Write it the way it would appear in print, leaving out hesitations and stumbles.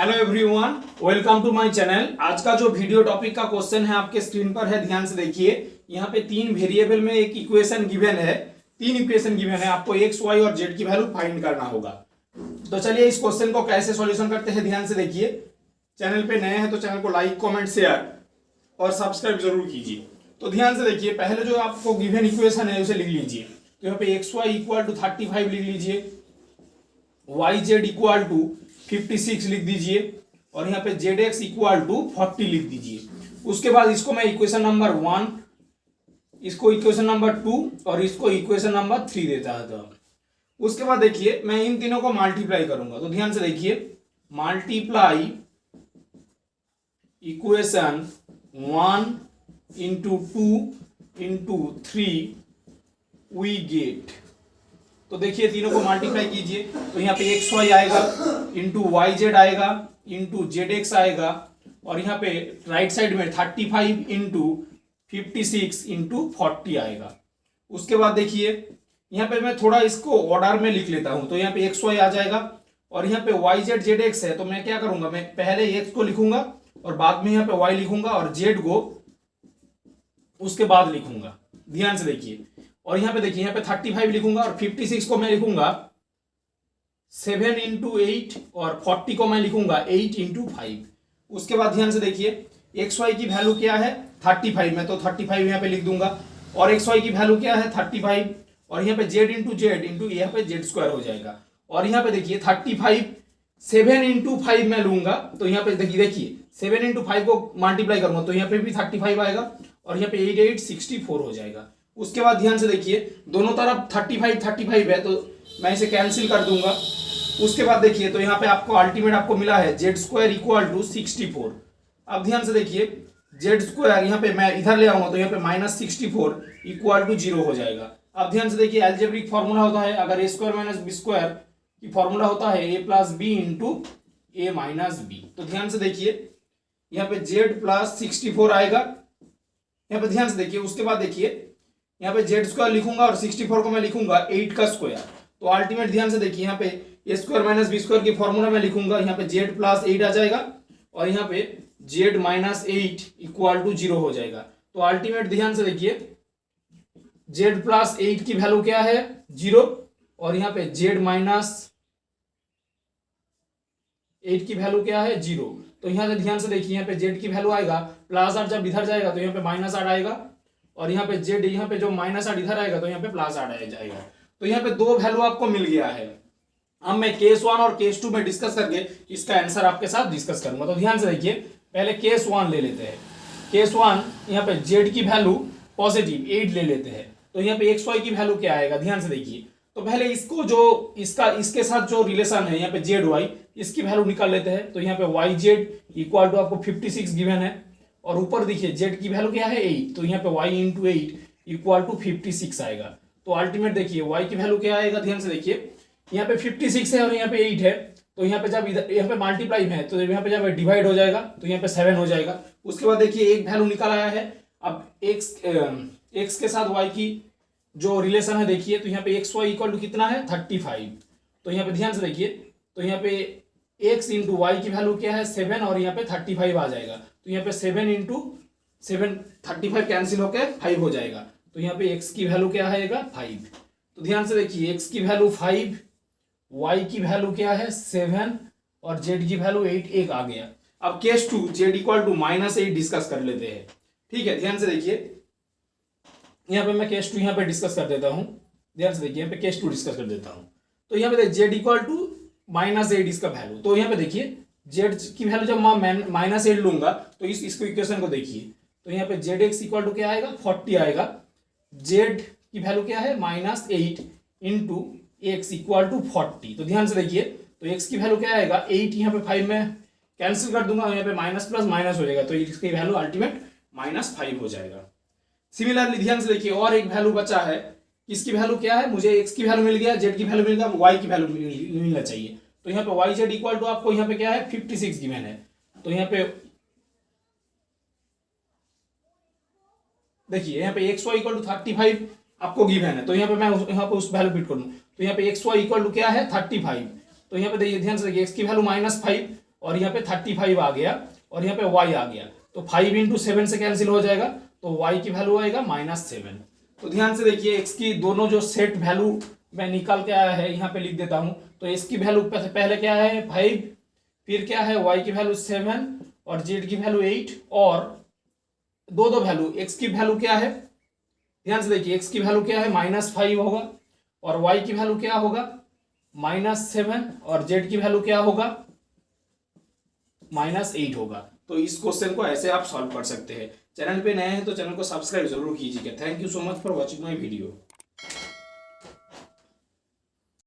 Hello everyone, welcome to my channel. आज का जो वीडियो टॉपिक का क्वेश्चन है आपके स्क्रीन पर है, ध्यान से देखिए। यहाँ पे तीन वेरिएबल में एक इक्वेशन गिवन है, तीन इक्वेशन गिवन है, आपको एक्स वाई और जेड की वैल्यू फाइंड करना होगा। तो चलिए इस क्वेश्चन को कैसे सॉल्यूशन करते हैं, ध्यान से देखिए। चैनल पे नए हैं तो चैनल को लाइक, कॉमेंट, शेयर और सब्सक्राइब जरूर कीजिए। तो ध्यान से देखिए, पहले जो आपको गिवन इक्वेशन है उसे लिख लीजिए। तो यहाँ पे एक्स वाई इक्वल टू 35 लिख लीजिए, वाई जेड इक्वल टू 56 लिख दीजिए और यहाँ पे जेड एक्स इक्वल टू 40 लिख दीजिए। उसके बाद इसको मैं इक्वेशन नंबर 1, इसको इक्वेशन नंबर 2 और इसको इक्वेशन नंबर 3 देता था। उसके बाद देखिए मैं इन तीनों को मल्टीप्लाई करूंगा। तो ध्यान से देखिए, multiply equation 1 into 2 into 3 we get. तो देखिए तीनों को मल्टीप्लाई कीजिए तो यहाँ पे एक्स वाई आएगा इंटू वाई जेड आएगा इंटू जेड एक्स आएगा और यहाँ पे राइट साइड में 35 इंटू 56 इंटू 40 आएगा। उसके बाद देखिए यहाँ पे मैं थोड़ा इसको ऑर्डर में लिख लेता हूं। तो यहाँ पे एक्स वाई आ जाएगा और यहाँ पे वाई जेड जेड एक्स है। तो मैं क्या करूंगा, मैं पहले एक्स को लिखूंगा और बाद में यहाँ पे वाई लिखूंगा और जेड को उसके बाद लिखूंगा। ध्यान से देखिए, और यहाँ पे देखिए यहाँ पे 35 लिखूंगा और 56 को मैं लिखूंगा 7 इंटू 8 और 40 को मैं लिखूंगा 8 इंटू 5। उसके बाद ध्यान से देखिए, एक्स वाई की वैल्यू क्या है 35, मैं तो 35 यहाँ पे लिख दूंगा और एक्स वाई की वैल्यू क्या है 35 और यहाँ पे जेड इंटू यहाँ पे जेड स्क्वायर हो जाएगा। और यहाँ पे देखिए 35 7 इंटू 5 मैं लूंगा। तो यहाँ पे देखिए 7 इंटू 5 को मल्टीप्लाई करूंगा तो यहाँ पे भी 35 आएगा और यहाँ पे 8 64 हो जाएगा। उसके बाद ध्यान से देखिए, दोनों तरफ 35 है तो मैं इसे कैंसिल कर दूंगा। उसके बाद देखिए तो यहाँ पे आपको अल्टीमेट आपको मिला है जेड स्क्वायर इक्वल टू 64। अब ध्यान से देखिए, जेड स्क्वायर यहाँ पे मैं इधर ले आऊंगा तो यहाँ पे -64 इक्वल टू 0 हो जाएगा। अब ध्यान से देखिए, अलजेब्रिक फॉर्मूला होता है, अगर ए स्क्वायर माइनस बी स्क्वायर की फॉर्मूला होता है ए प्लस बी इंटू ए माइनस बी। तो ध्यान से देखिए यहाँ पे जेड प्लस 64 आएगा। यहाँ पे ध्यान से देखिए, उसके बाद देखिए यहाँ पे जेड स्क्वायर लिखूंगा और 64 को मैं लिखूंगा 8 का स्क्वायर। तो अल्टीमेट ध्यान से देखिए, यहाँ पे ए स्क्वायर माइनस बी स्क्वायर की फॉर्मूला में लिखूंगा, यहाँ पे जेड प्लस 8 आ जाएगा और यहाँ पे जेड माइनस 8 इक्वल टू 0 हो जाएगा। तो अल्टीमेट ध्यान से देखिए, जेड प्लस 8 की वैल्यू क्या है 0 और यहाँ पे जेड माइनस 8 की वैल्यू क्या है 0। तो यहाँ से ध्यान से देखिए, यहाँ पे जेड की वैल्यू आएगा +8, जब इधर जाएगा तो यहाँ पे -8 आएगा और यहाँ पे जेड यहाँ पे जो -8 इधर आएगा तो यहाँ पे +8 आ जाएगा। तो यहाँ पे दो वैल्यू आपको मिल गया है। अब मैं केस 1 और केस 2 में डिस्कस करके इसका आंसर आपके साथ डिस्कस करूंगा। तो ध्यान से देखिए, पहले केस 1 ले लेते हैं। केस 1 यहाँ पे जेड की वैल्यू पॉजिटिव 8 ले लेते हैं। तो यहाँ पे एक्स वाई की वैल्यू क्या आएगा, ध्यान से देखिए। तो पहले इसको जो इसके साथ जो रिलेशन है यहाँ पे जेड वाई, इसकी वैल्यू निकाल लेते हैं। तो यहाँ पे वाई जेड इक्वल टू आपको 56 गिवन है और ऊपर देखिए जेड की वैल्यू क्या है 8। तो यहाँ पे y इंटू 8 इक्वल टू 56 आएगा। तो अल्टीमेट देखिए y की वैल्यू क्या आएगा, ध्यान से देखिए, यहाँ पे 56 है और यहाँ पे 8 है। तो यहाँ पे जब इधर यहाँ पे मल्टीप्लाई है तो यहाँ पे जब डिवाइड हो जाएगा तो यहाँ पे 7 हो जाएगा। उसके बाद देखिए एक वैल्यू निकल आया है। अब x के साथ y की जो रिलेशन है देखिए, तो यहाँ पे एक्स वाई इक्वल टू कितना है 35। तो यहाँ पे ध्यान से देखिए, तो यहाँ पे x इंटू वाई की वैल्यू क्या है 7 और यहाँ पे 35 आ जाएगा। तो यहाँ पे 7 इंटू 7 35 कैंसिल होकर 5 हो जाएगा। तो यहाँ पे x की वैल्यू क्या आएगा 5। तो ध्यान से देखिए, x की वैल्यू 5, y की वैल्यू क्या है 7 और z की वैल्यू 8 एक आ गया। अब case 2 z equal to -8 discuss कर लेते हैं। ठीक है, ध्यान से देखिए, यहाँ पे मैं केस 2 यहाँ पे डिस्कस कर देता हूँ। ध्यान से देखिए, यहाँ पे केस 2 डिस्कस कर देता हूँ। तो यहाँ पे z इक्वल टू -8 इसका वैल्यू। तो यहाँ पे देखिए जेड की वैल्यू जब मैं -8 लूंगा तो इसको इक्वेशन को देखिए। तो यहाँ पे जेड एक्स इक्वल टू क्या आएगा 40 आएगा। जेड की वैल्यू क्या है -8 इंटू एक्स इक्वल टू 40। तो ध्यान से देखिए, तो एक्स की वैल्यू क्या आएगा 8, यहाँ पे 5 में कैंसिल कर दूंगा, यहाँ पे माइनस प्लस माइनस हो जाएगा। तो इसकी वैल्यू अल्टीमेट -5 हो जाएगा। सिमिलरली ध्यान से देखिए, और एक वैल्यू बचा है, इसकी वैल्यू क्या है, मुझे एक्स की वैल्यू मिल गया, जेड की वैल्यू मिल गया, वाई की वैल्यू मिलना चाहिए। तो यहाँ पे वाई जेड इक्वल टू आपको यहाँ पे क्या है 56 गिवन है। तो यहाँ पे देखिए, यहाँ पे एक्स वाई इक्वल टू 35 आपको गिवन है। तो यहाँ पे मैं यहाँ पे उस वैल्यू फिट करूँ। तो यहाँ पे एक्स वाई इक्वल टू क्या है 35। तो यहाँ पे देखिए, ध्यान से देखिए, एक्स की वैल्यू -5 और यहाँ पे 35 आ गया और यहाँ पे y आ गया, तो 5 इंटू 7 से कैंसिल हो जाएगा, तो y की वैल्यू आएगा -7। तो ध्यान से देखिए x की दोनों जो सेट वैल्यू मैं निकाल के आया है यहाँ पे लिख देता हूँ। तो x की वैल्यू पहले क्या है 5, फिर क्या है y की वैल्यू 7 और z की वैल्यू 8, और दो वैल्यू x की वैल्यू क्या है, ध्यान से देखिए x की वैल्यू क्या है -5 होगा और y की वैल्यू क्या होगा -7 और z की वैल्यू क्या होगा -8 होगा। तो इस क्वेश्चन को ऐसे आप सॉल्व कर सकते हैं। चैनल पे नए हैं तो चैनल को सब्सक्राइब जरूर कीजिएगा। Thank you so much for watching my video.